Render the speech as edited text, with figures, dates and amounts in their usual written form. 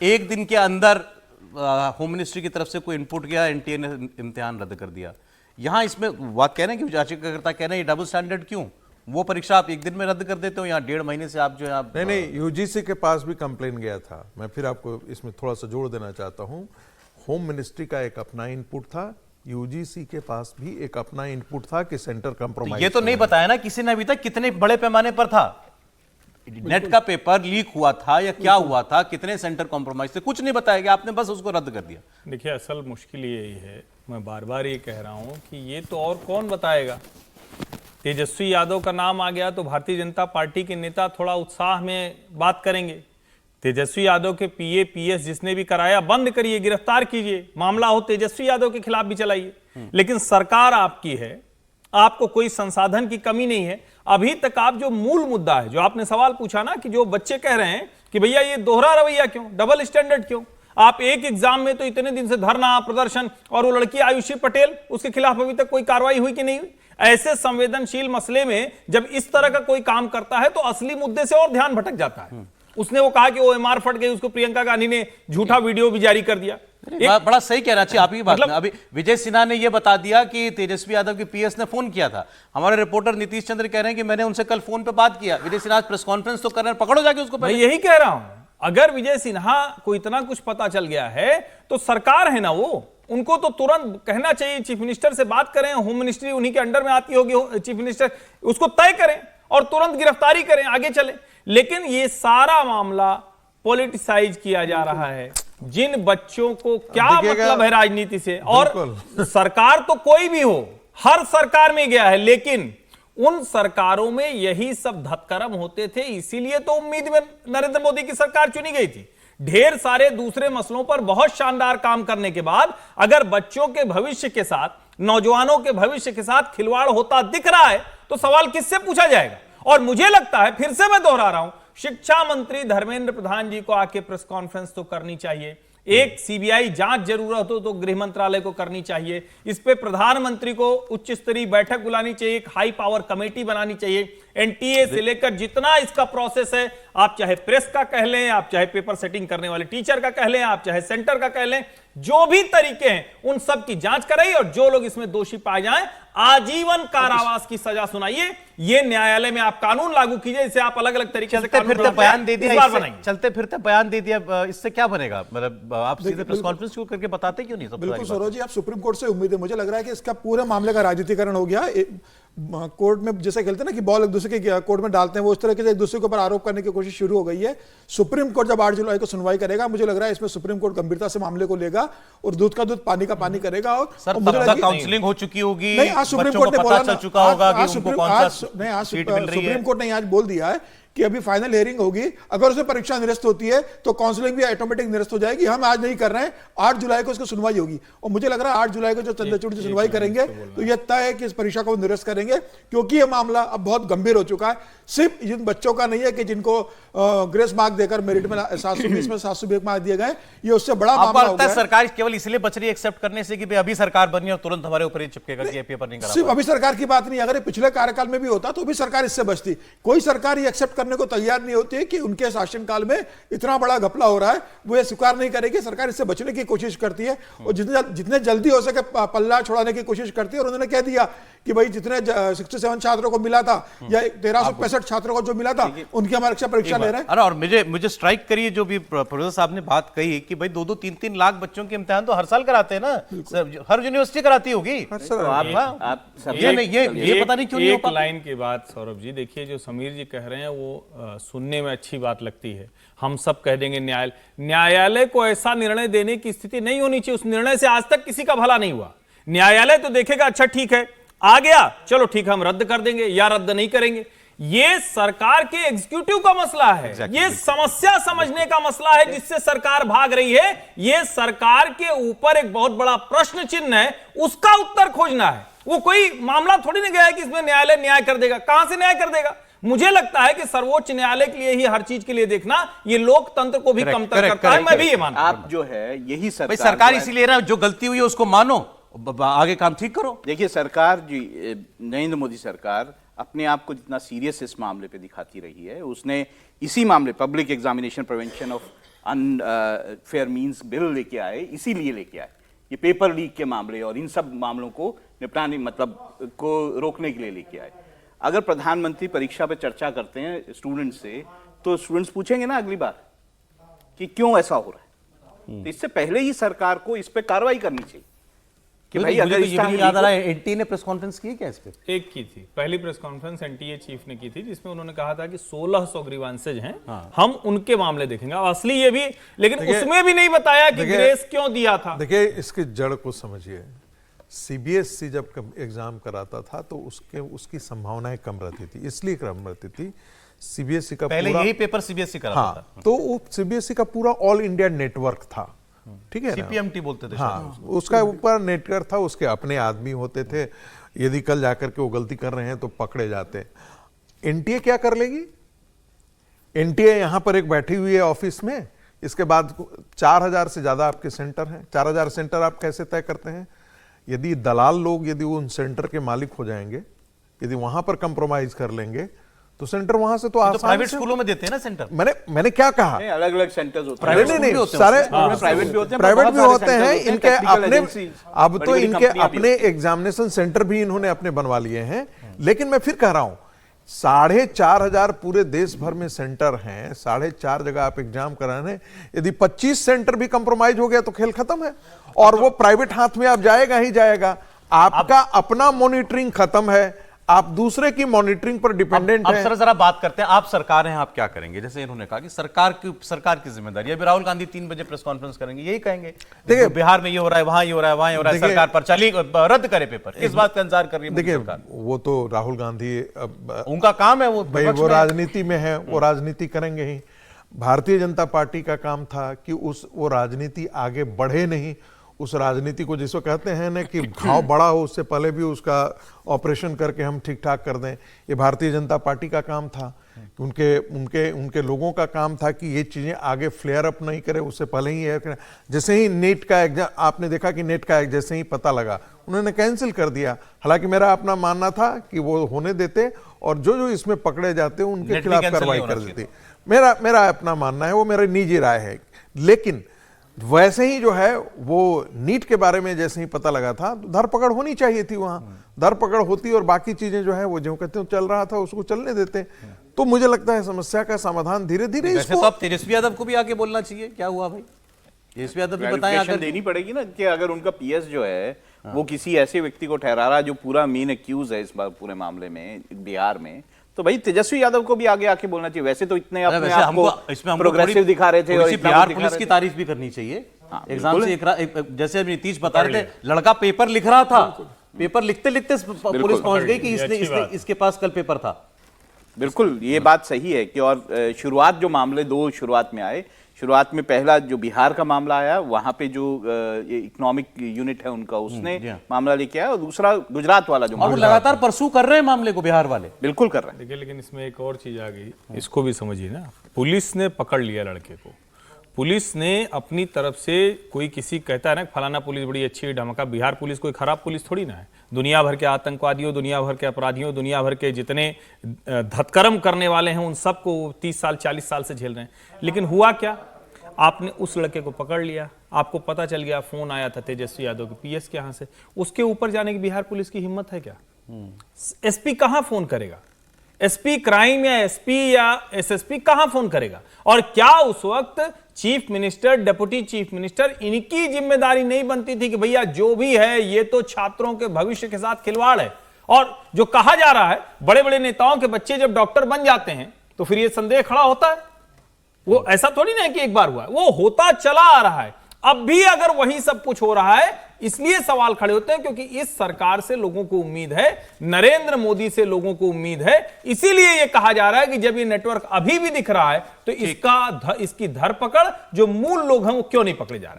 एक दिन के अंदर होम मिनिस्ट्री की तरफ से कोई इनपुट किया, एनटीए ने इम्तिहान रद्द कर दिया। यहाँ इसमें बात कह रहे हैं कि याचिकाकर्ता कह रहे हैं ये डबल स्टैंडर्ड क्यों? वो परीक्षा आप एक दिन में रद्द कर देते हो, यहाँ 1.5 महीने से आप जो है आप नहीं, यूजीसी के पास भी कंप्लेन गया था। मैं फिर आपको इसमें थोड़ा सा जोड़ देना चाहता हूँ। होम मिनिस्ट्री का एक अपना इनपुट था, यूजीसी के पास भी एक अपना इनपुट था कि सेंटर कंप्रोमाइज। ये तो नहीं बताया ना किसी ने अभी तक कितने बड़े पैमाने पर था, नेट का पेपर लीक हुआ था या क्या हुआ था, कितने सेंटर कॉम्प्रोमाइज थे, कुछ नहीं बताया गया, आपने बस उसको रद्द कर दिया। देखिए असल मुश्किल यही है, मैं बार बार ये कह रहा हूं कि ये तो और कौन बताएगा। तेजस्वी यादव का नाम आ गया तो भारतीय जनता पार्टी के नेता थोड़ा उत्साह में बात करेंगे। तेजस्वी यादव के पीए पीएस जिसने भी कराया बंद करिए, गिरफ्तार कीजिए, मामला हो तेजस्वी यादव के खिलाफ भी चलाइए। लेकिन सरकार आपकी है, आपको कोई संसाधन की कमी नहीं है। अभी तक आप जो मूल मुद्दा है, जो आपने सवाल पूछा ना कि जो बच्चे कह रहे हैं कि भैया ये दोहरा रवैया क्यों, डबल स्टैंडर्ड क्यों, आप एक एग्जाम में तो इतने दिन से धरना प्रदर्शन, और वो लड़की आयुषी पटेल उसके खिलाफ अभी तक कोई कार्रवाई हुई कि नहीं हुई? ऐसे संवेदनशील मसले में जब इस तरह का कोई काम करता है तो असली मुद्दे से और ध्यान भटक जाता है। उसने वो कहा कि ओएमआर फट गई, उसको प्रियंका गांधी ने झूठा वीडियो भी जारी कर दिया। बड़ा सही कहना चाहिए आप ही बात मतलब, अभी विजय सिन्हा ने यह बता दिया कि तेजस्वी यादव के पीएस ने फोन किया था। हमारे रिपोर्टर नीतीश चंद्र कह रहे हैं कि मैंने उनसे कल फोन पे बात किया। विजय सिन्हा प्रेस कॉन्फ्रेंस तो कर रहे हैं, पकड़ो जाके उसको। मैं यही कह रहा हूं, अगर विजय सिन्हा को इतना कुछ पता चल गया है तो सरकार है ना, वो उनको तो तुरंत कहना चाहिए, चीफ मिनिस्टर से बात करें, होम मिनिस्ट्री उन्हीं के अंडर में आती होगी, चीफ मिनिस्टर उसको तय करें और तुरंत गिरफ्तारी करें, आगे चले। लेकिन ये सारा मामला पॉलिटिसाइज किया जा रहा है। जिन बच्चों को क्या मतलब है राजनीति से, और सरकार तो कोई भी हो, हर सरकार में गया है, लेकिन उन सरकारों में यही सब धतकरम होते थे। इसीलिए तो उम्मीद में नरेंद्र मोदी की सरकार चुनी गई थी। ढेर सारे दूसरे मसलों पर बहुत शानदार काम करने के बाद अगर बच्चों के भविष्य के साथ, नौजवानों के भविष्य के साथ खिलवाड़ होता दिख रहा है तो सवाल किससे पूछा जाएगा? और मुझे लगता है, फिर से मैं दोहरा रहा हूं, शिक्षा मंत्री धर्मेंद्र प्रधान जी को आके प्रेस कॉन्फ्रेंस तो करनी चाहिए। एक सीबीआई जांच जरूरत हो तो गृह मंत्रालय को करनी चाहिए। इस पे प्रधानमंत्री को उच्च स्तरीय बैठक बुलानी चाहिए, एक हाई पावर कमेटी बनानी चाहिए। एनटीए से लेकर जितना इसका प्रोसेस है, आप चाहे प्रेस का कह लें, आप चाहे पेपर सेटिंग करने वाले टीचर का कह लें, आप चाहे सेंटर का कह लें, जो भी तरीके हैं उन सब की जांच कराइए और जो लोग इसमें दोषी पाए जाएं आजीवन कारावास की सजा सुनाइए। ये न्यायालय में आप कानून लागू कीजिए, इसे आप अलग अलग तरीके से चलते फिरते बयान दे दिया, चलते फिरते बयान दे दिया, इससे क्या बनेगा? मतलब आप सीधे प्रेस कॉन्फ्रेंस शुरू करके बताते क्यों नहीं? बिल्कुल सौरभ जी, आप सुप्रीम कोर्ट से उम्मीद है, मुझे लग रहा है कि इसका पूरे मामले का राजनीतिकरण हो गया। कोर्ट में जैसे खेलते हैं ना कि बॉल एक दूसरे के कोर्ट में डालते हैं, वो उस तरह के एक दूसरे के ऊपर आरोप करने की कोशिश शुरू हो गई है। सुप्रीम कोर्ट जब 8 जुलाई को सुनवाई करेगा, मुझे लग रहा है इसमें सुप्रीम कोर्ट गंभीरता से मामले को लेगा और दूध का दूध पानी का पानी करेगा। और काउंसलिंग हो चुकी होगी, नहीं, आज सुप्रीम कोर्ट ने बोला, चुका होगा कि उनको कौन सा नहीं, आज सुप्रीम कोर्ट ने आज बोल दिया है कि अभी फाइनल हियरिंग होगी, अगर उसमें परीक्षा निरस्त होती है तो काउंसलिंग भी ऑटोमेटिक निरस्त हो जाएगी। हम आज नहीं कर रहे हैं, 8 जुलाई को उसकी सुनवाई होगी और मुझे लग रहा है 8 जुलाई को जो चंद्रचूड़ की सुनवाई करेंगे तो यह तय है कि इस परीक्षा को निरस्त करेंगे, क्योंकि यह मामला अब बहुत गंभीर हो चुका है। सिर्फ जिन बच्चों का नहीं है कि जिनको ग्रेस मार्क देकर मेरिट में 720 में 701 मार्क दिए गए, ये उससे बड़ा मामला हो गया है। सरकार केवल इसलिए बच रही है एक्सेप्ट करने से कि भाई अभी सरकार बनी और तुरंत हमारे ऊपर ही चिपकेगा कि ये पेपर नहीं करा। सिर्फ अभी सरकार की बात नहीं, अगर ये पिछले कार्यकाल में भी होता तो भी सरकार इससे बचती। कोई सरकार ये एक्सेप्ट करने को तैयार नहीं होती है कि उनके शासनकाल में इतना बड़ा घपला हो रहा है, वो ये स्वीकार नहीं करेगी। सरकार इससे बचने की कोशिश करती है और जितने जल्दी हो सके पल्ला छुड़ाने की कोशिश करती है। और उन्होंने कह दिया कि भाई जितने 67 छात्रों को मिला था या 1365 छात्रों को जो मिला था, उनकी हम परीक्षा ले रहे हैं। और मुझे स्ट्राइक करिए जो भी प्रोफेसर साहब ने बात कही कि भाई 2-3 लाख बच्चों के इम्तिहान तो हर साल कराते हैं ना, हर यूनिवर्सिटी कराती होगी। ये पता नहीं क्यों नहीं। एक लाइन की बात सौरभ जी, देखिए जो समीर जी कह रहे हैं वो सुनने में अच्छी बात लगती है। हम सब कह देंगे न्यायालय को ऐसा निर्णय देने की स्थिति नहीं होनी चाहिए। उस निर्णय से आज तक किसी का भला नहीं हुआ। न्यायालय तो देखेगा, अच्छा ठीक है आ गया, चलो ठीक है हम रद्द कर देंगे या रद्द नहीं करेंगे। ये सरकार के एग्जीक्यूटिव का मसला है। ये समस्या समझने का मसला है जिससे सरकार भाग रही है। ये सरकार के ऊपर एक बहुत बड़ा प्रश्न चिन्ह है, उसका उत्तर खोजना है। वो कोई मामला थोड़ी नहीं गया है कि इसमें न्यायालय न्याय कर देगा। कहां से न्याय कर देगा? मुझे लगता है कि सर्वोच्च न्यायालय के लिए ही हर चीज के लिए देखना ये लोकतंत्र को भी कमतर करता है। मैं भी ये मानता हूं। आप जो है यही सरकार इसीलिए ना, जो गलती हुई है उसको मानो, आगे काम ठीक करो। देखिए सरकार जी, नरेंद्र मोदी सरकार अपने आप को जितना सीरियस इस मामले पे दिखाती रही है, उसने इसी मामले public examination prevention of unfair means bill लेके आए, इसीलिए लेके आए ये पेपर लीक के मामले और इन सब मामलों को निपटाने मतलब को रोकने के लिए लेके आए। अगर प्रधानमंत्री परीक्षा पे चर्चा करते हैं स्टूडेंट्स से तो स्टूडेंट्स पूछेंगे ना अगली बार कि क्यों ऐसा हो रहा है। तो इससे पहले ही सरकार को इस पे कार्रवाई करनी चाहिए कि भाई मुझे अगर तो इस ये तरह भी की याद आ रहा लीक है, एनटीए ने प्रेस कॉन्फ्रेंस की क्या इस पे? एक की थी, पहली प्रेस कॉन्फ्रेंस एनटीए चीफ ने की थी, जिसमें उन्होंने कहा था कि 1600 ग्रीवांसेज हैं, हम उनके मामले देखेंगे। अब असली ये भी, लेकिन उसमें भी नहीं बताया कि ग्रेस क्यों दिया था। देखिए इसकी जड़ को समझिए। सीबीएसई जब एग्जाम कराता था तो उसकी संभावनाएं कम रहती थी, इसलिए कम रहती थी। सीबीएसई का पहले पूरा, यही पेपर सीबीएसई कराता हाँ, था। तो वो सीबीएसई का पूरा ऑल इंडिया नेटवर्क था, ठीक है ना? सीपीएमटी बोलते थे। हाँ, उसका ऊपर नेटवर्क था, उसके अपने आदमी होते थे। यदि कल जाकर के वो गलती कर रहे हैं तो पकड़े जाते। एनटीए क्या कर लेगी? एनटीए यहां पर एक बैठी हुई है ऑफिस में, इसके बाद 4000 से ज्यादा आपके सेंटर हैं। 4000 सेंटर आप कैसे तय करते हैं? यदि दलाल लोग यदि उन सेंटर के मालिक हो जाएंगे, यदि वहां पर कंप्रोमाइज कर लेंगे तो सेंटर वहां से तो तो आसान प्राइवेट से। स्कूलों में देते हैं ना सेंटर। मैंने क्या कहा? अलग अलग सेंटर्स होते हैं। प्राइवेट नहीं, स्कूल भी नहीं, होते हैं सारे उसमें। प्राइवेट भी होते हैं, प्राइवेट बहुत भी सारे होते सेंटर हैं होते हैं, इनके टेक्निकल अपने। एजेंसी, अब तो बड़ी-बड़ी इनके कंपनियां भी अपने एग्जामिनेशन सेंटर भी इन्होंने अपने बनवा लिए हैं। लेकिन मैं फिर कह रहा हूं 4500 पूरे देश भर में सेंटर हैं, 4.5 जगह आप एग्जाम कराने, यदि 25 सेंटर भी कंप्रोमाइज हो गया तो खेल खत्म है। और वो प्राइवेट हाथ में अब जाएगा ही जाएगा। आपका अपना मॉनिटरिंग खत्म है, आप दूसरे की मॉनिटरिंग पर डिपेंडेंट अब हैं। सर जरा बात करते हैं, आप सरकार हैं, आप क्या करेंगे? जैसे इन्होंने कहा कि सरकार की जिम्मेदारी है। अभी राहुल गांधी 3 बजे प्रेस कॉन्फ्रेंस करेंगे, यही कहेंगे देखिए बिहार में ये हो रहा है, वहां ये हो रहा है, वहां ये हो रहा है, सरकार पर चली रद्द करे पेपर। किस बात का इंतजार कर रही है देखिए सरकार? वो तो राहुल गांधी उनका काम है, वो भाई विपक्ष वो में है। राजनीति में है, वो राजनीति करेंगे ही। भारतीय जनता पार्टी का काम था कि वो राजनीति आगे बढ़े नहीं। उस राजनीति को जिसको कहते हैं ना कि घाव बड़ा हो उससे पहले भी उसका ऑपरेशन करके हम ठीक ठाक कर दें, ये भारतीय जनता पार्टी का काम था। उनके लोगों का काम था कि ये चीजें आगे फ्लेयर अप नहीं करे, उससे पहले ही है। जैसे ही नेट का एग्जाम, आपने देखा कि नेट का जैसे ही पता लगा उन्होंने कैंसिल कर दिया। हालांकि मेरा अपना मानना था कि वो होने देते और जो इसमें पकड़े जाते उनके नेट भी खिलाफ कैंसिल कार्रवाई नहीं होना कर चाहिए देती। मेरा अपना मानना है, वो मेरी निजी राय है। लेकिन वैसे ही जो है वो नीट के बारे में जैसे ही पता लगा था तो धरपकड़ होनी चाहिए थी। वहां धरपकड़ होती और बाकी चीजें जो है वो जो कहते हैं चल रहा था उसको चलने देते। तो मुझे लगता है समस्या का समाधान धीरे धीरे वैसे तो अब तेजस्वी यादव को भी आके बोलना चाहिए, क्या हुआ भाई? तेजस्वी यादव भी बताएं क्लैरिफिकेशन अगर देनी पड़ेगी ना कि अगर उनका पीएस जो है वो किसी ऐसे व्यक्ति को ठहरा रहा जो पूरा मेन एक्यूज है इस बार पूरे मामले में बिहार में, तो भाई तेजस्वी यादव को भी आगे आके बोलना चाहिए। वैसे तो इतने अपने वैसे आप हमको को इसमें हमको प्रोग्रेसिव दिखा रहे थे और थोड़ी सी इतना बिहार कुछ दिखा पुलिस रहे की थे। तारीफ भी करनी चाहिए। हाँ, एग्जाम बिल्कुल। से जैसे नीतीश बता रहे थे, लड़का पेपर लिख रहा था, पेपर लिखते लिखते पुलिस पहुंच गई कि इसके पास कल पेपर था। बिल्कुल ये बात सही है कि और शुरुआत जो मामले दो शुरुआत में आए, शुरुआत में पहला जो बिहार का मामला आया वहां पे जो इकोनॉमिक यूनिट है उनका उसने मामला लेके आया और दूसरा गुजरात वाला जो और वो मामला लगातार परसू कर रहे हैं मामले को बिहार वाले। बिल्कुल कर रहे हैं। देखिए लेकिन इसमें एक और चीज आ गई, इसको भी समझिए ना। पुलिस ने पकड़ लिया लड़के को, पुलिस ने अपनी तरफ से, कोई किसी कहता है ना फलाना पुलिस बड़ी अच्छी है ढमका, बिहार पुलिस कोई खराब पुलिस थोड़ी ना है। दुनिया भर के आतंकवादियों, दुनिया भर के अपराधियों, दुनिया भर के जितने धतकर्म करने वाले हैं उन सबको 30 साल 40 साल से झेल रहे हैं। लेकिन हुआ क्या, आपने उस लड़के को पकड़ लिया, आपको पता चल गया, फोन आया था तेजस्वी यादव के पीएस के यहां से, उसके ऊपर जाने की बिहार पुलिस की हिम्मत है क्या? एसपी कहां फोन करेगा? एसपी क्राइम या एसपी या एसएसपी कहां फोन करेगा? और क्या उस वक्त chief minister, deputy chief minister, इनकी जिम्मेदारी नहीं बनती थी कि भैया जो भी है ये तो छात्रों के भविष्य के साथ खिलवाड़ है? और जो कहा जा रहा है बड़े बड़े नेताओं के बच्चे जब डॉक्टर बन जाते हैं तो फिर ये संदेह खड़ा होता है। वो ऐसा थोड़ी ना है कि एक बार हुआ है, वो होता चला आ रहा है। अब भी अगर वही सब कुछ हो रहा है, इसलिए सवाल खड़े होते हैं क्योंकि इस सरकार से लोगों को उम्मीद है, नरेंद्र मोदी से लोगों को उम्मीद है। इसीलिए यह कहा जा रहा है कि जब ये नेटवर्क अभी भी दिख रहा है तो इसकी धरपकड़ जो मूल लोग हैं वो क्यों नहीं पकड़े जा रहे हैं।